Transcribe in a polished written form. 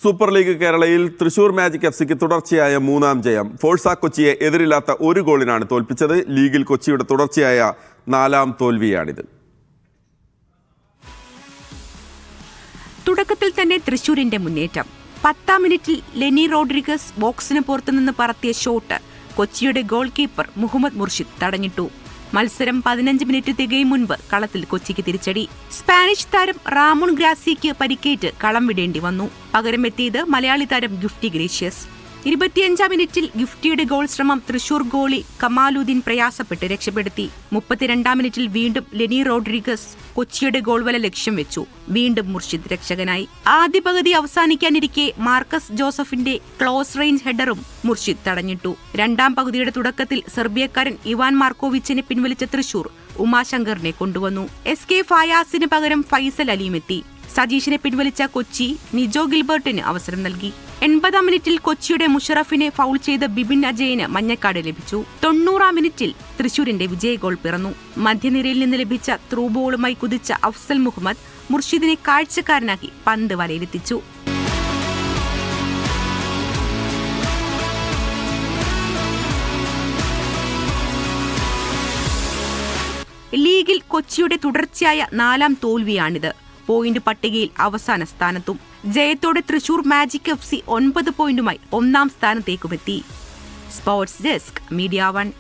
Super league കേരളയിൽ Thrissur magic എഫ്സിക്ക് തുടർച്ചയായ മൂന്നാം ജയം. ഫോഴ്സ കൊച്ചിയെ എതിരില്ലാത്ത ഒരു ഗോളിനാണ് തോൽപ്പിച്ചത്. ലീഗിൽ കൊച്ചിയുടെ തുടർച്ചയായ 4ാം തോൽവിയാണിത്. തുടക്കത്തിൽ തന്നെ തൃശൂരിന്റെ മുന്നേറ്റം. 10ാം മിനിറ്റിൽ ലെനി റോഡ്രിഗസ് ബോക്സിന് പുറത്തുനിന്ന് പറത്തിയ ഷോട്ട് കൊച്ചിയുടെ ഗോൾ കീപ്പർ മുഹമ്മദ് മുർഷിദ് തടഞ്ഞിട്ടു. മത്സരം 15 മിനിറ്റ് തികയും മുൻപ് കളത്തിൽ കൊച്ചിക്ക് തിരിച്ചടി. സ്പാനിഷ് താരം റാമോൺ ഗ്രാസിയയ്ക്ക് പരിക്കേറ്റ് കളം വിടേണ്ടി വന്നു. പകരമെത്തിയത് മലയാളി താരം ഗിഫ്റ്റി ഗ്രേഷ്യസ്. 25ാം മിനിറ്റിൽ ഗിഫ്റ്റിയുടെ ഗോൾ ശ്രമം തൃശൂർ ഗോളി കമാലുദ്ദീൻ പ്രയാസപ്പെട്ട് രക്ഷപ്പെടുത്തി. 32ാം മിനിറ്റിൽ വീണ്ടും ലെനി റോഡ്രിഗസ് കൊച്ചിയുടെ ഗോൾ വല ലക്ഷ്യം വെച്ചു. വീണ്ടും മുർഷിദ് രക്ഷകനായി. ആദ്യ പകുതി അവസാനിക്കാനിരിക്കെ മാർക്കസ് ജോസഫിന്റെ ക്ലോസ് റേഞ്ച് ഹെഡറും മുർഷിദ് തടഞ്ഞിട്ടു. 2ാം പകുതിയുടെ തുടക്കത്തിൽ സെർബിയക്കാരൻ ഇവാൻ മാർക്കോവിച്ചിനെ പിൻവലിച്ച തൃശൂർ ഉമാശങ്കറിനെ കൊണ്ടുവന്നു. SK ഫയാസിന് പകരം ഫൈസൽ അലിയുമെത്തി. സജീഷിനെ പിൻവലിച്ച കൊച്ചി നിജോ ഗിൽബർട്ടിന് അവസരം നൽകി. 80ാം മിനിറ്റിൽ കൊച്ചിയുടെ മുഷറഫിനെ ഫൗൾ ചെയ്ത ബിബിൻ അജയന് മഞ്ഞക്കാട് ലഭിച്ചു. 90ാം മിനിറ്റിൽ തൃശൂരിന്റെ വിജയ ഗോൾ പിറന്നു. മധ്യനിരയിൽ നിന്ന് ലഭിച്ച ത്രൂ ബോളുമായി കുതിച്ച അഫ്സൽ മുഹമ്മദ് മുർഷിദിനെ കാഴ്ചക്കാരനാക്കി പന്ത് വലയിലെത്തിച്ചു. ലീഗിൽ കൊച്ചിയുടെ തുടർച്ചയായ 4ാം തോൽവിയാണിത്. പോയിന്റ് പട്ടികയിൽ അവസാന സ്ഥാനത്തും. ജയത്തോടെ തൃശൂർ മാജിക് എഫ്സി 9 പോയിന്റുമായി 1ാം സ്ഥാനത്തേക്കുമെത്തി. Sports desk, media 1.